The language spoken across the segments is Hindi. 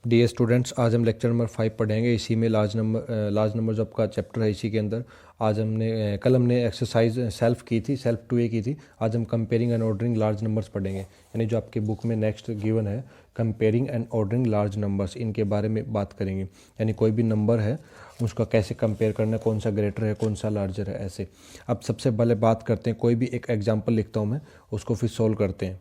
डियर स्टूडेंट्स, आज हम लेक्चर नंबर 5 पढ़ेंगे। इसी में लार्ज नंबर जो आपका चैप्टर है इसी के अंदर आज कल हमने एक्सरसाइज सेल्फ की थी, सेल्फ 2A की थी। आज हम comparing and ordering large numbers पढ़ेंगे, यानी जो आपके बुक में नेक्स्ट गिवन है comparing and ordering large numbers, इनके बारे में बात करेंगे। यानी कोई भी नंबर है उसका कैसे कंपेयर करना है, कौन सा ग्रेटर है कौन सा लार्जर है, ऐसे। अब सबसे पहले बात करते हैं, कोई भी एक एग्जाम्पल लिखता हूँ मैं, उसको फिर सोल्व करते हैं।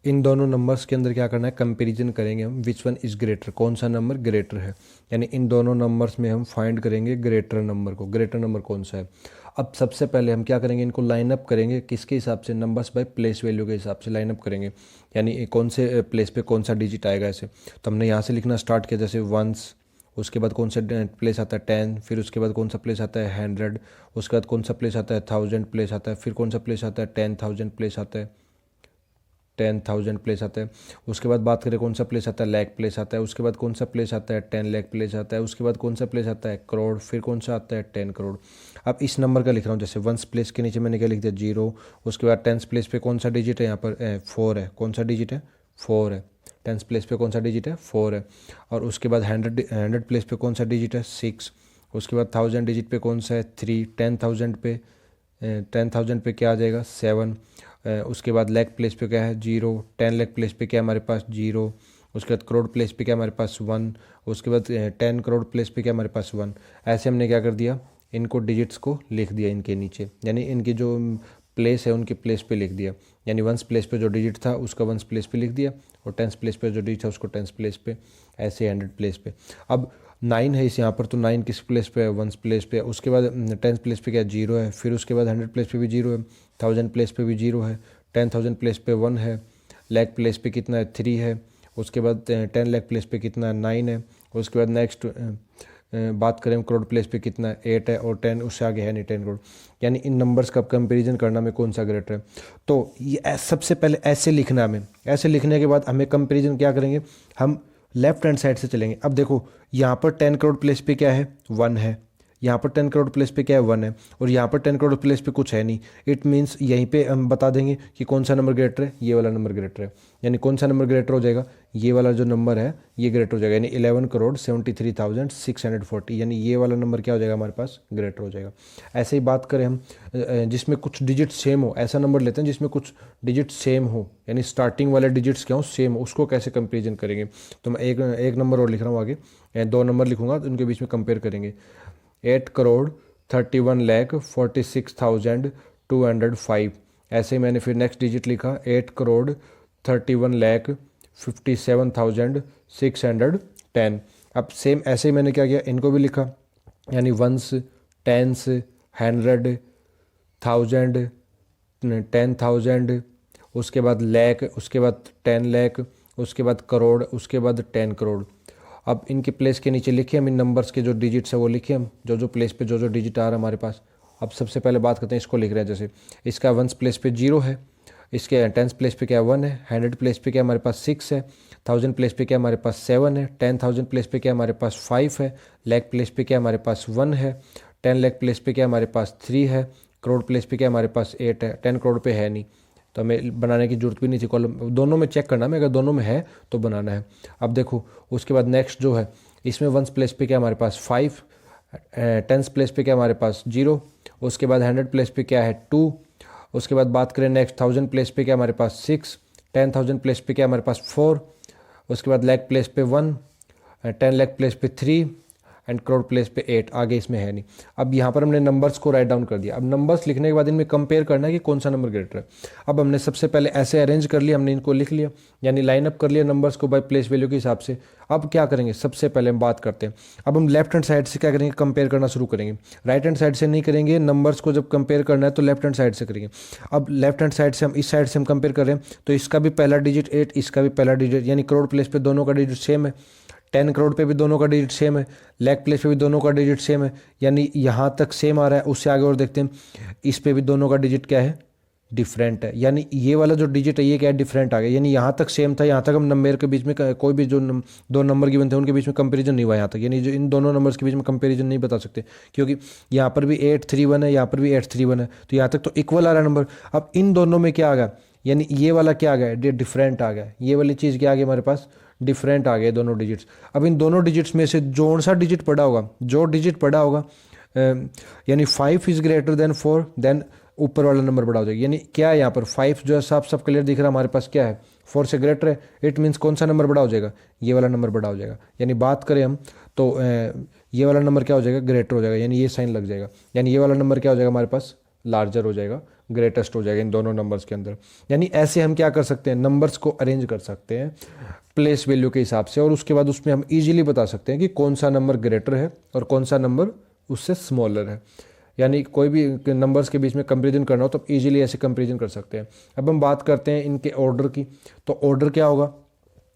इन दोनों नंबर्स के अंदर क्या करना है, कंपैरिजन करेंगे हम, विच वन इज़ ग्रेटर, कौन सा नंबर ग्रेटर है। यानी इन दोनों नंबर्स में हम फाइंड करेंगे ग्रेटर नंबर को, ग्रेटर नंबर कौन सा है। अब सबसे पहले हम क्या करेंगे, इनको लाइन अप करेंगे, किसके हिसाब से, नंबर्स बाय प्लेस वैल्यू के हिसाब से लाइन अप करेंगे। यानी कौन से प्लेस पे कौन सा डिजिट आएगा ऐसे। तो हमने यहाँ से लिखना स्टार्ट किया, जैसे वंस, उसके बाद कौन सा प्लेस आता है 10, फिर उसके बाद कौन सा प्लेस आता है 100, उसके बाद कौन सा प्लेस आता है 1000 प्लेस आता है, फिर कौन सा प्लेस आता है 10,000 प्लेस आता है, 10,000 प्लेस आता है। उसके बाद बात करें कौन सा प्लेस आता है, लाख प्लेस आता है। उसके बाद कौन सा प्लेस आता है 10 लाख प्लेस आता है। उसके बाद कौन सा प्लेस आता है करोड़, फिर कौन सा आता है 10 करोड़। अब इस नंबर का लिख रहा हूँ, जैसे वंस प्लेस के नीचे मैंने क्या लिख दिया 0। उसके बाद टेंस प्लेस पे कौन सा डिजिट है, यहाँ पर 4 है, कौन सा डिजिट है 4 है। टेंस प्लेस पे कौन सा डिजिट है 4 है। और उसके बाद 100 प्लेस पे कौन सा डिजिट है 6। उसके बाद 1000 डिजिट पे कौन सा है 3। 10,000 पे क्या आ जाएगा 7। उसके बाद लाख प्लेस पे क्या है 0। 10 लाख प्लेस पे क्या हमारे पास 0। उसके बाद करोड़ प्लेस पे क्या हमारे पास 1। उसके बाद 10 करोड़ प्लेस पे क्या हमारे पास 1। ऐसे हमने क्या कर दिया, इनको डिजिट्स को लिख दिया इनके नीचे, यानी इनकी जो प्लेस है उनके प्लेस पे लिख दिया। यानी वंस प्लेस पे जो डिजिट था उसका वंस प्लेस पे लिख दिया, और टेंस प्लेस पे जो डिजिट था उसको टेंस प्लेस पे, ऐसे 100 प्लेस पे। अब 9 है इस यहाँ पर, तो 9 किस प्लेस पे है, वंस प्लेस पे। उसके बाद 10 प्लेस पे क्या 0 है, फिर उसके बाद 100 प्लेस पे भी 0 है, 1000 प्लेस पे भी 0 है, 10,000 प्लेस पे 1 है, लाख प्लेस पे कितना है 3 है। उसके बाद 10 लाख प्लेस पे कितना है 9 है। उसके बाद नेक्स्ट बात करें करोड़ प्लेस पे कितना है 8 है, और 10 उससे आगे है नहीं 10 करोड़। यानी इन नंबर्स का कंपैरिजन करना में कौन सा ग्रेटर है। तो ये सबसे पहले ऐसे लिखना है हमें। ऐसे लिखने के बाद हमें कंपैरिजन क्या करेंगे, हम लेफ्ट हैंड साइड से चलेंगे। अब देखो यहाँ पर 10 करोड़ प्लेस पे क्या है 1 है, यहाँ पर 10 करोड़ प्लेस पे क्या है 1 है, और यहाँ पर 10 करोड़ प्लेस पे कुछ है नहीं। इट मीन्स यहीं पे हम बता देंगे कि कौन सा नंबर ग्रेटर है, ये वाला नंबर ग्रेटर है। यानी कौन सा नंबर ग्रेटर हो जाएगा, ये वाला जो नंबर है ये ग्रेटर हो जाएगा। यानी 11,73,640, यानी ये वाला नंबर क्या हो जाएगा हमारे पास ग्रेटर हो जाएगा। ऐसे ही बात करें हम जिसमें कुछ डिजिट सेम हो, ऐसा नंबर लेते हैं जिसमें कुछ डिजिट सेम हो, यानी स्टार्टिंग वाले डिजिट्स क्या हो सेम हो, उसको कैसे कंपेरिजन करेंगे। तो मैं एक नंबर और लिख रहा हूँ आगे, 2 नंबर लिखूंगा तो उनके बीच में कंपेयर करेंगे। 8,31,46,205। ऐसे ही मैंने फिर नेक्स्ट डिजिट लिखा 8,31,57,610। अब सेम ऐसे ही मैंने क्या किया, इनको भी लिखा, यानी वंस, टेंस, 100, 1000, 10,000, उसके बाद लाख, उसके बाद 10 लाख, उसके बाद करोड़, उसके बाद 10 करोड़। अब इनके प्लेस के नीचे लिखे हम इन नंबर्स के जो डिजिट्स है वो लिखे हम, जो जो प्लेस पे जो जो डिजिट आ रहा है हमारे पास। अब सबसे पहले बात करते हैं, इसको लिख रहे हैं, जैसे इसका वंस प्लेस पे 0 है, इसके टेंस प्लेस पे क्या 1 है, 100 प्लेस पे क्या हमारे पास 6 है, 1000 प्लेस पे क्या हमारे पास 7 है, 10,000 प्लेस पे क्या हमारे पास 5 है, लाख प्लेस पे क्या हमारे पास 1 है, 10 लाख प्लेस पे क्या हमारे पास 3 है, करोड़ प्लेस पे क्या हमारे पास 8 है। 10 करोड़ पे है नहीं तो हमें बनाने की जरूरत भी नहीं थी, कॉलम दोनों में चेक करना है, अगर दोनों में है तो बनाना है। अब देखो उसके बाद नेक्स्ट जो है, इसमें वंस प्लेस पे क्या हमारे पास 5, टेंस प्लेस पे क्या हमारे पास 0, उसके बाद 100 प्लेस पे क्या है 2। उसके बाद बात करें नेक्स्ट 1000 प्लेस पे क्या हमारे पास 6, 10,000 प्लेस पे क्या हमारे पास 4, उसके बाद लाख प्लेस पे 1, 10 लाख प्लेस पे 3, एंड करोड़ प्लेस पे 8। आगे इसमें है नहीं। अब यहाँ पर हमने नंबर्स को राइट डाउन कर दिया। अब नंबर्स लिखने के बाद इनमें कंपेयर करना है कि कौन सा नंबर ग्रेटर है। अब हमने सबसे पहले ऐसे अरेंज कर लिया, हमने इनको लिख लिया, यानी लाइन अप कर लिया नंबर्स को बाय प्लेस वैल्यू के हिसाब से। अब क्या करेंगे, सबसे पहले हम बात करते हैं, अब हम लेफ्ट हैंड साइड से क्या करेंगे, कंपेयर करना शुरू करेंगे। राइट हैंड साइड से नहीं करेंगे, नंबर्स को जब कंपेयर करना है तो लेफ्ट हैंड साइड से करेंगे। अब लेफ्ट हैंड साइड से हम इस साइड से हम कंपेयर कर रहे हैं, तो इसका भी पहला डिजिट 8, इसका भी पहला डिजिट, यानी करोड़ प्लेस पे दोनों का डिजिट सेम है, 10 करोड़ पे भी दोनों का डिजिट सेम है, लाख प्लेस पे भी दोनों का डिजिट सेम है, यानी यहाँ तक सेम आ रहा है। उससे आगे और देखते हैं, इस पे भी दोनों का डिजिट क्या है डिफरेंट है, यानी ये वाला जो डिजिट है ये क्या है डिफरेंट आ गया। यानी यहाँ तक सेम था, यहाँ तक हम नंबर के बीच में कोई भी जो दो नंबर गिवन थे उनके बीच में कंपैरिजन नहीं हुआ यहाँ तक, यानी जो इन दोनों नंबर्स के बीच में कंपैरिजन नहीं बता सकते, क्योंकि यहाँ पर भी 831 है, यहाँ पर भी 831 है, तो यहाँ तक तो इक्वल आ रहा है नंबर। अब इन दोनों में क्या आ गया, यानी ये वाला क्या आ गया डिफरेंट आ गया, ये वाली चीज़ क्या आ गई हमारे पास डिफरेंट आ गए दोनों डिजिट्स। अब इन दोनों डिजिट्स में से जो सा डिजिट पड़ा होगा, जो डिजिट पड़ा होगा यानी 5 इज़ ग्रेटर देन 4, देन ऊपर वाला नंबर बड़ा हो जाएगा। यानी क्या है यहाँ पर 5 जो है साफ साफ क्लियर दिख रहा है हमारे पास क्या है, 4 से ग्रेटर है। इट मीन्स कौन सा नंबर बड़ा हो जाएगा, ये वाला नंबर बड़ा हो जाएगा। यानी बात करें हम तो ये वाला नंबर क्या हो जाएगा, ग्रेटर हो जाएगा, यानी ये साइन लग जाएगा। यानी ये वाला नंबर क्या हो जाएगा हमारे पास, लार्जर हो जाएगा, ग्रेटेस्ट हो जाएगा इन दोनों नंबर्स के अंदर। यानी ऐसे हम क्या कर सकते हैं, नंबर्स को अरेंज कर सकते हैं प्लेस वैल्यू के हिसाब से, और उसके बाद उसमें हम इजीली बता सकते हैं कि कौन सा नंबर ग्रेटर है और कौन सा नंबर उससे स्मॉलर है। यानी कोई भी नंबर्स के बीच में कंपेरिजन करना हो तो इजीली ऐसे कंपेरिजन कर सकते हैं। अब हम बात करते हैं इनके ऑर्डर की, तो ऑर्डर क्या होगा,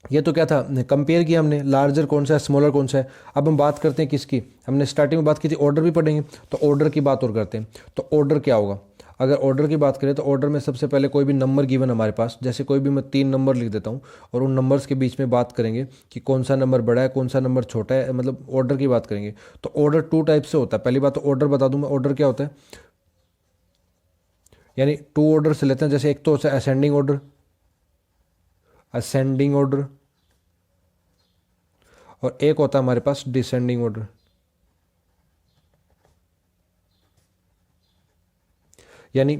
ये तो क्या था, कंपेयर किया हमने, लार्जर कौन सा है स्मॉलर कौन सा है। अब हम बात करते हैं किसकी, हमने स्टार्टिंग में बात की थी ऑर्डर भी पढ़ेंगे, तो ऑर्डर की बात और करते हैं। तो ऑर्डर क्या होगा, अगर ऑर्डर की बात करें तो ऑर्डर में सबसे पहले कोई भी नंबर गिवन हमारे पास, जैसे कोई भी मैं 3 नंबर लिख देता हूँ और उन नंबर्स के बीच में बात करेंगे कि कौन सा नंबर बड़ा है कौन सा नंबर छोटा है, मतलब ऑर्डर की बात करेंगे। तो ऑर्डर 2 टाइप से होता है। पहली बात तो ऑर्डर बता दूँ मैं, ऑर्डर क्या होता है, यानी 2 ऑर्डर से लेते हैं। जैसे एक तो होता है असेंडिंग ऑर्डर, असेंडिंग ऑर्डर, और एक होता है हमारे पास डिसेंडिंग ऑर्डर। यानी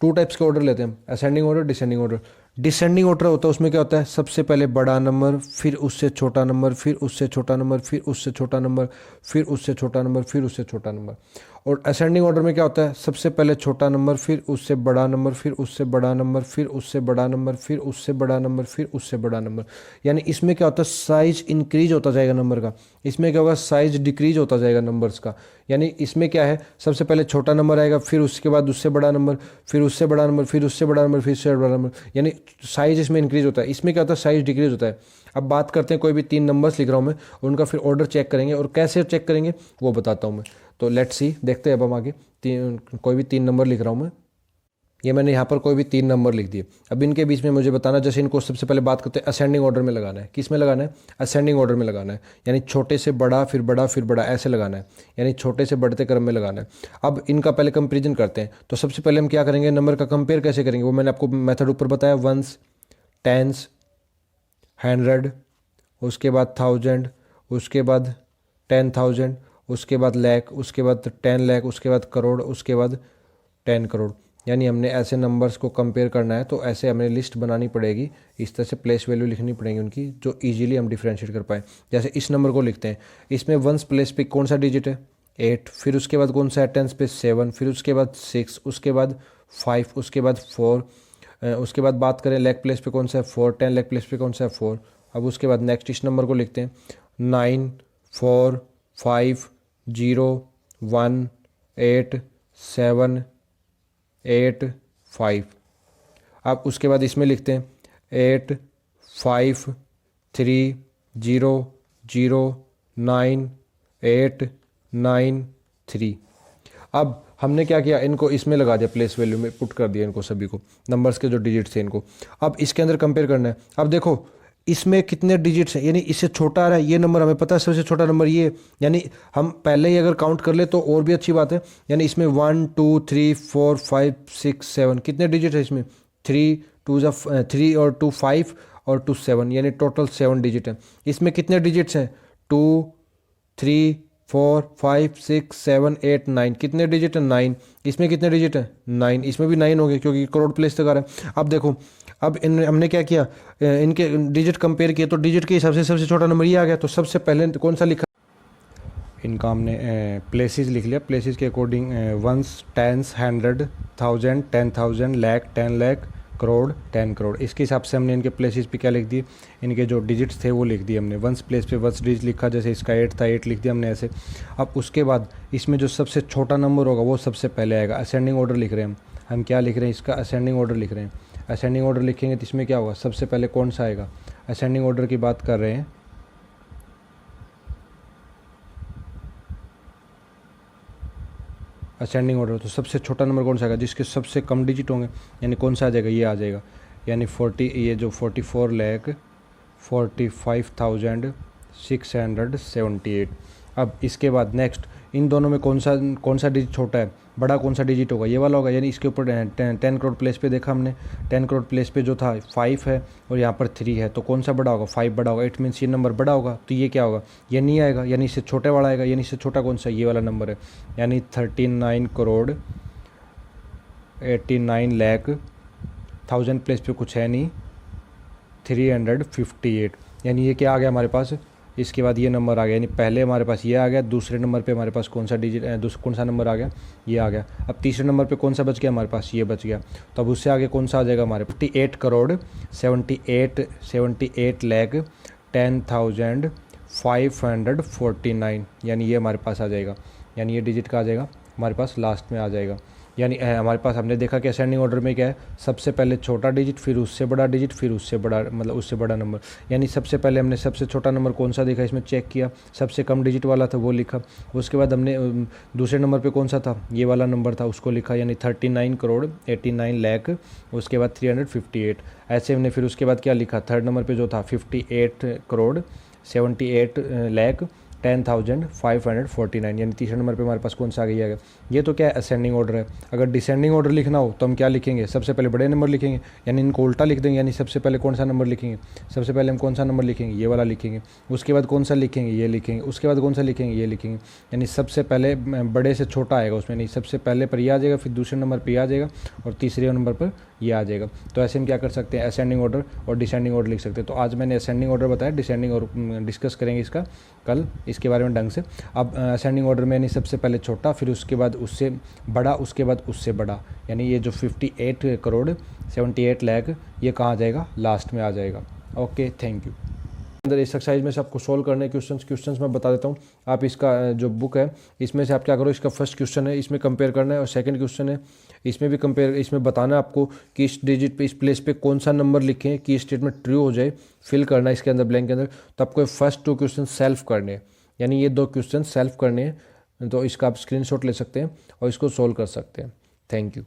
2 टाइप्स के ऑर्डर लेते हैं हम, ascending order, descending order. Descending order होता है उसमें क्या होता है, सबसे पहले बड़ा नंबर, फिर उससे छोटा नंबर, फिर उससे छोटा नंबर, फिर उससे छोटा नंबर, फिर उससे छोटा नंबर, फिर उससे छोटा नंबर। और असेंडिंग ऑर्डर में क्या होता है, सबसे पहले छोटा नंबर, फिर उससे बड़ा नंबर, फिर उससे बड़ा नंबर, फिर उससे बड़ा नंबर, फिर उससे बड़ा नंबर, फिर उससे बड़ा नंबर। यानी इसमें क्या होता है, साइज इंक्रीज होता जाएगा नंबर का, इसमें क्या होगा, साइज डिक्रीज होता जाएगा नंबर्स का। यानी इसमें क्या है, सबसे पहले छोटा नंबर आएगा, फिर उसके बाद उससे बड़ा नंबर, फिर उससे बड़ा नंबर, फिर उससे बड़ा नंबर, फिर उससे बड़ा नंबर, यानी साइज इसमें इंक्रीज होता है। इसमें क्या होता है, साइज डिक्रीज होता है। अब बात करते हैं कोई भी 3 नंबर्स लिख रहा हूँ मैं, उनका फिर ऑर्डर चेक करेंगे, और कैसे चेक करेंगे वो बताता हूँ मैं। तो लेट्स सी, देखते हैं अब हम आगे। कोई भी 3 नंबर लिख रहा हूँ मैं, ये मैंने यहाँ पर कोई भी 3 नंबर लिख दिए। अब इनके बीच में मुझे बताना, जैसे इनको सबसे पहले बात करते हैं असेंडिंग ऑर्डर में लगाना है। किस में लगाना है, असेंडिंग ऑर्डर में लगाना है, यानी छोटे से बड़ा फिर बड़ा फिर बड़ा ऐसे लगाना है, यानी छोटे से बढ़ते क्रम में लगाना है। अब इनका पहले कंपेरिजन करते हैं। तो सबसे पहले हम क्या करेंगे, नंबर का कंपेयर कैसे करेंगे वो मैंने आपको मेथड ऊपर बताया, वंस, टेंस, 100, उसके बाद 1000, उसके बाद 10,000, उसके बाद लाख, उसके बाद 10 लाख, उसके बाद करोड़, उसके बाद 10 करोड़। यानी हमने ऐसे नंबर्स को कंपेयर करना है तो ऐसे हमें लिस्ट बनानी पड़ेगी, इस तरह से प्लेस वैल्यू लिखनी पड़ेगी उनकी, जो इजीली हम डिफरेंशिएट कर पाएँ। जैसे इस नंबर को लिखते हैं, इसमें वंस प्लेस पे कौन सा डिजिट है, 8, फिर उसके बाद कौन सा है, टेंस पे 7, फिर उसके बाद 6, उसके बाद 5, उसके बाद 4, उसके बाद बात करें लाख प्लेस पे कौन सा है, 4, 10 लाख प्लेस पे कौन सा है, 4। अब उसके बाद नेक्स्ट इस नंबर को लिखते हैं, 9, 4, 5, 0, 1, 8, 7, 8, 5। अब उसके बाद इसमें लिखते हैं 8, 5, 3, 0, 0, 9, 8, 9, 3। अब हमने क्या किया, इनको इसमें लगा दिया, प्लेस वैल्यू में पुट कर दिया इनको सभी को, नंबर्स के जो डिजिट थे इनको। अब इसके अंदर कंपेयर करना है। अब देखो इसमें कितने डिजिट्स हैं, यानी इससे छोटा आ रहा है ये नंबर, हमें पता है सबसे छोटा नंबर ये, यानी हम पहले ही अगर काउंट कर ले तो और भी अच्छी बात है। यानी इसमें 1, 2, 3, 4, 5, 6, 7 कितने डिजिट है इसमें, 3 और 2 5 और 2 7, यानी टोटल 7 डिजिट है। इसमें कितने डिजिट्स हैं, 2, 3, 4, 5, 6, 7, 8, 9, कितने डिजिट है, 9। इसमें कितने डिजिट है, 9, इसमें भी 9 हो गए क्योंकि करोड़ प्लेस तक आ रहा है। अब देखो, अब हमने क्या किया, इनके डिजिट कंपेयर किए तो डिजिट के हिसाब से सबसे छोटा नंबर ये आ गया। तो सबसे पहले कौन सा लिखा, इनका हमने प्लेसेस लिख लिया, प्लेसेस के according ones, tens, 100, 1000, 10,000, lakh, 10 lakh, crore, 10 crore. इसके हिसाब से हमने इनके प्लेसेस पे क्या लिख दिए, इनके जो डिजिट्स थे वो लिख दिए हमने। वंस प्लेस पे वंस डिजिट लिखा, जैसे इसका 8 था, 8 लिख दिया हमने ऐसे। अब उसके बाद इसमें जो सबसे छोटा नंबर होगा वो सबसे पहले आएगा। असेंडिंग ऑर्डर लिख रहे हैं हम क्या लिख रहे हैं, इसका असेंडिंग ऑर्डर लिख रहे हैं। असेंडिंग ऑर्डर लिखेंगे तो इसमें क्या होगा, सबसे पहले कौन सा आएगा, असेंडिंग ऑर्डर की बात कर रहे हैं। असेंडिंग ऑर्डर तो सबसे छोटा नंबर कौन सा आएगा, जिसके सबसे कम डिजिट होंगे, यानी कौन सा आ जाएगा, ये आ जाएगा, यानी 40, ये जो 44,45,678। अब इसके बाद नेक्स्ट इन दोनों में कौन सा डिजिट छोटा है, बड़ा कौन सा डिजिट होगा, ये वाला होगा। यानी इसके ऊपर 10 करोड़ प्लेस पे देखा हमने, 10 करोड़ प्लेस पे जो था 5 है और यहाँ पर 3 है, तो कौन सा बड़ा होगा, 5 बड़ा होगा। इट मीन्स ये नंबर बड़ा होगा, तो ये क्या होगा, ये नहीं आएगा, यानी इससे छोटे वाला आएगा। यानी इससे छोटा कौन सा, ये वाला नंबर है, यानी 39 करोड़ 89 लाख, 1000 प्लेस पे कुछ है नहीं, 358, यानी ये क्या आ गया हमारे पास। इसके बाद ये नंबर आ गया, यानी पहले हमारे पास ये आ गया, दूसरे नंबर पे हमारे पास कौन सा डिजिट कौन सा नंबर आ गया, ये आ गया। अब तीसरे नंबर पे कौन सा बच गया हमारे पास, ये बच गया। तो अब उससे आगे कौन सा आ जाएगा हमारे पास, 58 करोड़ 78 लाख 10,549, यानी ये हमारे पास आ जाएगा। यानी ये डिजिट का आ जाएगा हमारे पास, लास्ट में आ जाएगा। यानी हमारे पास हमने देखा कि असेंडिंग ऑर्डर में क्या है, सबसे पहले छोटा डिजिट, फिर उससे बड़ा डिजिट, फिर उससे बड़ा, मतलब उससे बड़ा नंबर। यानी सबसे पहले हमने सबसे छोटा नंबर कौन सा देखा, इसमें चेक किया, सबसे कम डिजिट वाला था वो लिखा। उसके बाद हमने दूसरे नंबर पे कौन सा था, ये वाला नंबर था, उसको लिखा, यानी 39 करोड़ 89 लाख, उसके बाद 358। ऐसे हमने फिर उसके बाद क्या लिखा, थर्ड नंबर पर जो था 58 करोड़ 78 लाख 10,549, यानी तीसरे नंबर पे हमारे पास कौन सा आ गया। ये तो क्या है, असेंडिंग ऑर्डर है। अगर डिसेंडिंग ऑर्डर लिखना हो तो हम क्या लिखेंगे, सबसे पहले बड़े नंबर लिखेंगे, यानी इनको उल्टा लिख देंगे। यानी सबसे पहले कौन सा नंबर लिखेंगे, सबसे पहले हम कौन सा नंबर लिखेंगे, ये वाला लिखेंगे। उसके बाद कौन सा लिखेंगे, ये लिखेंगे। उसके बाद कौन सा लिखेंगे, ये लिखेंगे। यानी सबसे पहले बड़े से छोटा आएगा उसमें, नहीं सबसे पहले पर ये आ जाएगा, फिर दूसरे नंबर पर ये आ जाएगा, और तीसरे नंबर पर ये आ जाएगा। तो ऐसे हम क्या कर सकते हैं, असेंडिंग ऑर्डर और डिसेंडिंग ऑर्डर लिख सकते हैं। तो आज मैंने असेंडिंग ऑर्डर बताया, डिसेंडिंग और डिस्कस करेंगे इसका कल, इसके बारे में ढंग से। अब असेंडिंग ऑर्डर में यानी सबसे पहले छोटा, फिर उसके बाद उससे बड़ा, उसके बाद उससे बड़ा। यानी ये जो 58 करोड़ 78 लाख, ये कहाँ आ जाएगा, लास्ट में आ जाएगा। Okay, thank you. अंदर इस एक्सरसाइज में से आपको सोल्व करने क्वेश्चंस मैं बता देता हूँ। आप इसका जो बुक है इसमें से आप क्या करो, इसका फर्स्ट क्वेश्चन है, इसमें कंपेयर करना है, और सेकंड क्वेश्चन है, इसमें भी कंपेयर, इसमें बताना है आपको कि इस डिजिट पे, इस प्लेस पे कौन सा नंबर लिखें कि स्टेटमेंट ट्रू हो जाए, फिल करना है इसके अंदर ब्लैंक के अंदर। तो आपको फर्स्ट 2 क्वेश्चन सेल्फ करने हैं, यानी ये 2 क्वेश्चन सेल्फ करने हैं। तो इसका आप स्क्रीनशॉट ले सकते हैं और इसको सोल्व कर सकते हैं। Thank you.